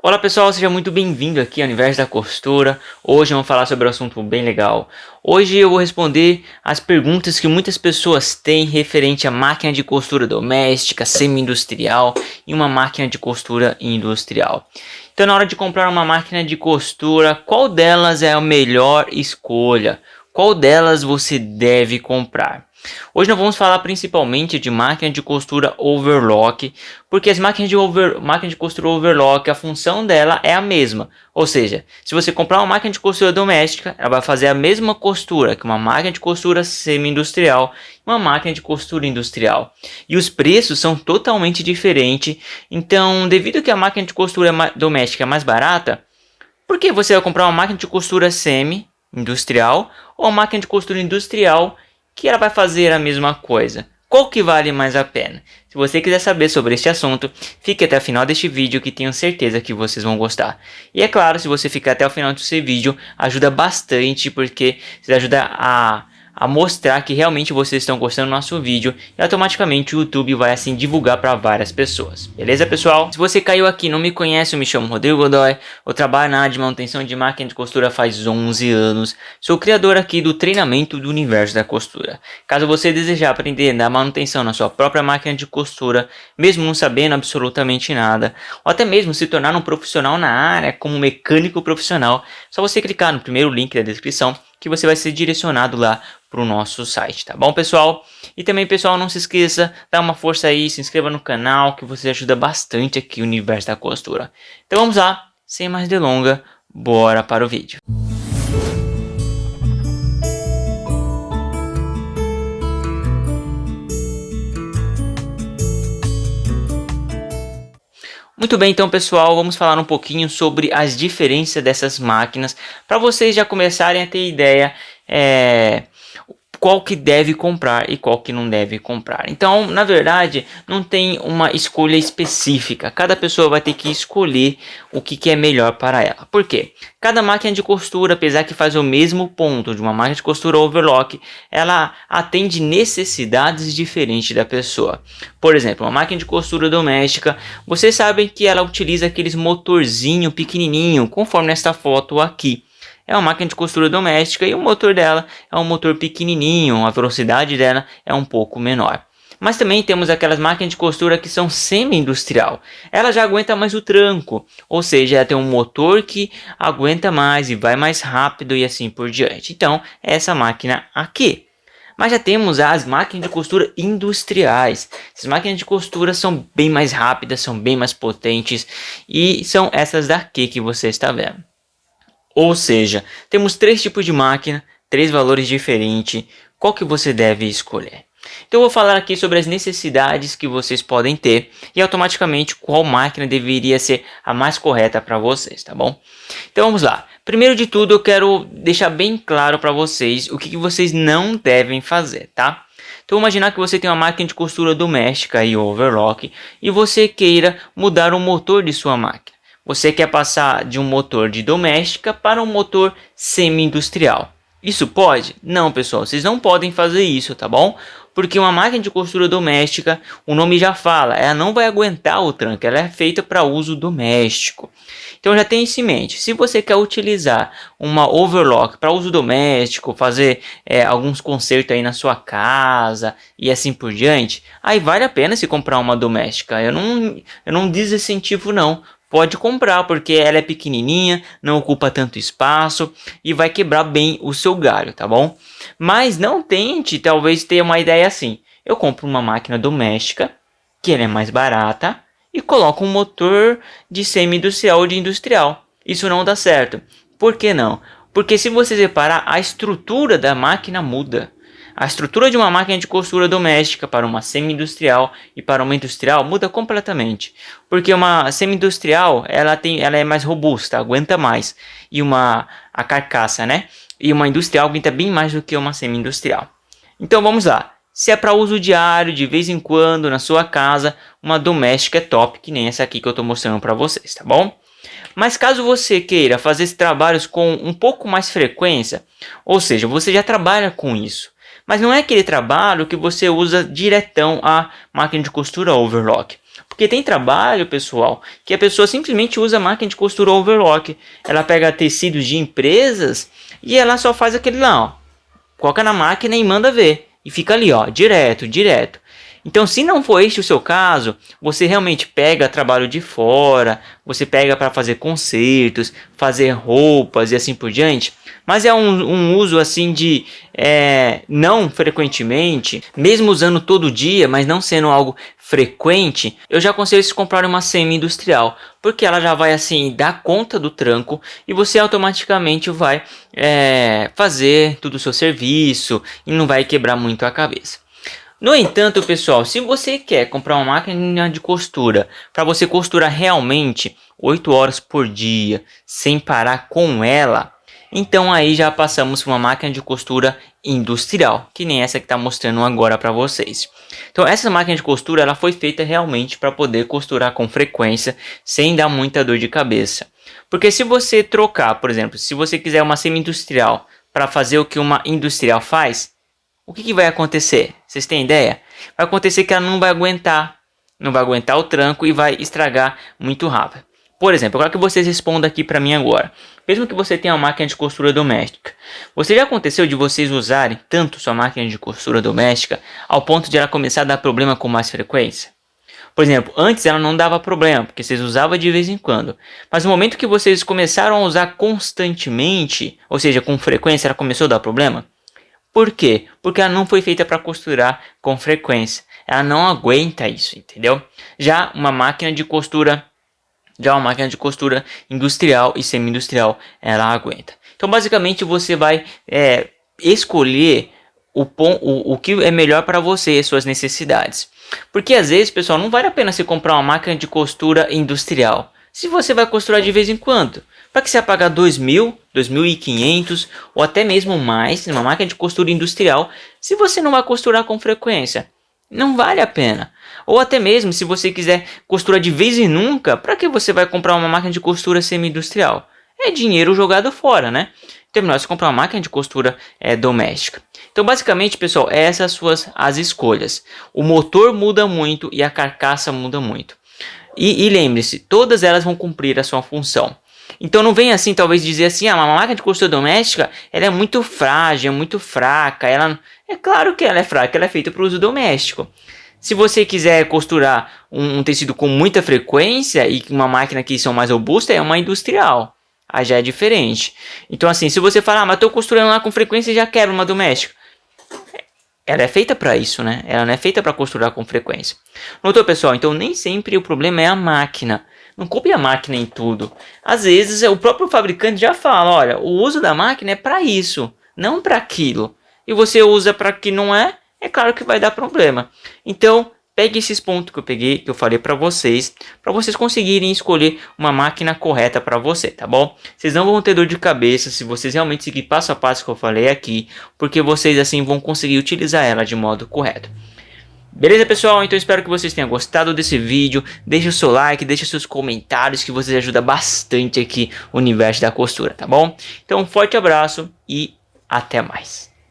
Olá pessoal, seja muito bem-vindo aqui ao Universo da Costura. Hoje vamos falar sobre um assunto bem legal. Hoje eu vou responder as perguntas que muitas pessoas têm referente à máquina de costura doméstica, semi-industrial e uma máquina de costura industrial. Então, na hora de comprar uma máquina de costura, qual delas é a melhor escolha? Qual delas você deve comprar? Hoje nós vamos falar principalmente de máquina de costura overlock, porque as máquinas máquina de costura overlock, a função dela é a mesma. Ou seja, se você comprar uma máquina de costura doméstica, ela vai fazer a mesma costura que uma máquina de costura semi-industrial e uma máquina de costura industrial. E os preços são totalmente diferentes. Então, devido que a máquina de costura doméstica é mais barata, por que você vai comprar uma máquina de costura semi-industrial ou uma máquina de costura industrial que ela vai fazer a mesma coisa? Qual que vale mais a pena? Se você quiser saber sobre este assunto, fique até o final deste vídeo que tenho certeza que vocês vão gostar. E é claro, se você ficar até o final desse vídeo, ajuda bastante, porque você ajuda a mostrar que realmente vocês estão gostando do nosso vídeo e automaticamente o YouTube vai assim divulgar para várias pessoas. Beleza, pessoal? Se você caiu aqui e não me conhece, eu me chamo Rodrigo Godoy, eu trabalho na área de manutenção de máquina de costura faz 11 anos, sou criador aqui do treinamento do Universo da Costura. Caso você desejar aprender a dar manutenção na sua própria máquina de costura, mesmo não sabendo absolutamente nada, ou até mesmo se tornar um profissional na área como mecânico profissional, só você clicar no primeiro link da descrição que você vai ser direcionado lá para o nosso site, tá bom, pessoal? E também, pessoal, não se esqueça, dá uma força aí, se inscreva no canal que você ajuda bastante aqui no Universo da Costura. Então vamos lá, sem mais delongas, bora para o vídeo. Muito bem, então pessoal, vamos falar um pouquinho sobre as diferenças dessas máquinas, para vocês já começarem a ter ideia qual que deve comprar e qual que não deve comprar. Então, na verdade, não tem uma escolha específica. Cada pessoa vai ter que escolher o que é melhor para ela. Por quê? Cada máquina de costura, apesar que faz o mesmo ponto de uma máquina de costura overlock, ela atende necessidades diferentes da pessoa. Por exemplo, uma máquina de costura doméstica, vocês sabem que ela utiliza aqueles motorzinho pequenininho, conforme esta foto aqui. É uma máquina de costura doméstica e o motor dela é um motor pequenininho, a velocidade dela é um pouco menor. Mas também temos aquelas máquinas de costura que são semi-industrial. Ela já aguenta mais o tranco, ou seja, ela tem um motor que aguenta mais e vai mais rápido e assim por diante. Então, é essa máquina aqui. Mas já temos as máquinas de costura industriais. Essas máquinas de costura são bem mais rápidas, são bem mais potentes e são essas daqui que você está vendo. Ou seja, temos 3 tipos de máquina, 3 valores diferentes, qual que você deve escolher? Então eu vou falar aqui sobre as necessidades que vocês podem ter e automaticamente qual máquina deveria ser a mais correta para vocês, tá bom? Então vamos lá. Primeiro de tudo eu quero deixar bem claro para vocês o que vocês não devem fazer, tá? Então imaginar que você tem uma máquina de costura doméstica e overlock e você queira mudar o motor de sua máquina. Você quer passar de um motor de doméstica para um motor semi-industrial. Isso pode? Não, pessoal, vocês não podem fazer isso, tá bom? Porque uma máquina de costura doméstica, o nome já fala, ela não vai aguentar o tranco, ela é feita para uso doméstico. Então já tenha isso em mente, se você quer utilizar uma overlock para uso doméstico, fazer alguns consertos aí na sua casa e assim por diante, aí vale a pena se comprar uma doméstica. Eu não desincentivo não. Pode comprar porque ela é pequenininha, não ocupa tanto espaço e vai quebrar bem o seu galho, tá bom? Mas não tente talvez ter uma ideia assim. Eu compro uma máquina doméstica, que ela é mais barata, e coloco um motor de semi-industrial ou de industrial. Isso não dá certo. Por que não? Porque se você reparar, a estrutura da máquina muda. A estrutura de uma máquina de costura doméstica para uma semi-industrial e para uma industrial muda completamente. Porque uma semi-industrial ela é mais robusta, aguenta mais. E a carcaça, né? E uma industrial aguenta bem mais do que uma semi-industrial. Então vamos lá. Se é para uso diário, de vez em quando, na sua casa, uma doméstica é top, que nem essa aqui que eu estou mostrando para vocês, tá bom? Mas caso você queira fazer esses trabalhos com um pouco mais frequência, ou seja, você já trabalha com isso. Mas não é aquele trabalho que você usa diretão a máquina de costura overlock. Porque tem trabalho, pessoal, que a pessoa simplesmente usa a máquina de costura overlock. Ela pega tecidos de empresas e ela só faz aquele lá, ó. Coloca na máquina e manda ver. E fica ali, ó, direto, direto. Então, se não for este o seu caso, você realmente pega trabalho de fora, você pega para fazer concertos, fazer roupas e assim por diante. Mas é um uso assim de não frequentemente, mesmo usando todo dia, mas não sendo algo frequente, eu já aconselho você comprar uma semi-industrial, porque ela já vai assim dar conta do tranco e você automaticamente vai fazer todo o seu serviço e não vai quebrar muito a cabeça. No entanto, pessoal, se você quer comprar uma máquina de costura para você costurar realmente 8 horas por dia sem parar com ela, então aí já passamos para uma máquina de costura industrial, que nem essa que está mostrando agora para vocês. Então essa máquina de costura ela foi feita realmente para poder costurar com frequência sem dar muita dor de cabeça. Porque se você trocar, por exemplo, se você quiser uma semi-industrial para fazer o que uma industrial faz, o que vai acontecer? Vocês têm ideia? Vai acontecer que ela não vai aguentar o tranco e vai estragar muito rápido. Por exemplo, eu quero que vocês respondam aqui para mim agora. Mesmo que você tenha uma máquina de costura doméstica, você já aconteceu de vocês usarem tanto sua máquina de costura doméstica ao ponto de ela começar a dar problema com mais frequência? Por exemplo, antes ela não dava problema, porque vocês usavam de vez em quando. Mas no momento que vocês começaram a usar constantemente, ou seja, com frequência, ela começou a dar problema? Por quê? Porque ela não foi feita para costurar com frequência. Ela não aguenta isso, entendeu? Já uma máquina de costura industrial e semi-industrial, ela aguenta. Então, basicamente, você vai escolher o que é melhor para você, suas necessidades. Porque às vezes, pessoal, não vale a pena você comprar uma máquina de costura industrial se você vai costurar de vez em quando. Para que você vai pagar 2.000, 2.500 ou até mesmo mais numa máquina de costura industrial se você não vai costurar com frequência? Não vale a pena. Ou até mesmo se você quiser costurar de vez em nunca, para que você vai comprar uma máquina de costura semi-industrial? É dinheiro jogado fora, né? Então é melhor você comprar uma máquina de costura doméstica. Então basicamente, pessoal, essas as escolhas. O motor muda muito e a carcaça muda muito. E lembre-se, todas elas vão cumprir a sua função. Então não vem assim, talvez dizer assim, uma máquina de costura doméstica, ela é muito frágil, é muito fraca. É claro que ela é fraca, ela é feita para o uso doméstico. Se você quiser costurar um tecido com muita frequência e uma máquina que são mais robustas, é uma industrial. Aí já é diferente. Então assim, se você falar, mas estou costurando lá com frequência e já quero uma doméstica. Ela é feita para isso, né? Ela não é feita para costurar com frequência. Notou, pessoal? Então nem sempre o problema é a máquina. Não culpe a máquina em tudo. Às vezes o próprio fabricante já fala, olha, o uso da máquina é para isso, não para aquilo. E você usa para que não é claro que vai dar problema. Então, pegue esses pontos que eu falei para vocês conseguirem escolher uma máquina correta para você, tá bom? Vocês não vão ter dor de cabeça se vocês realmente seguir passo a passo que eu falei aqui, porque vocês assim vão conseguir utilizar ela de modo correto. Beleza, pessoal? Então espero que vocês tenham gostado desse vídeo. Deixe o seu like, deixe seus comentários, que vocês ajudam bastante aqui o universo da costura, tá bom? Então um forte abraço e até mais.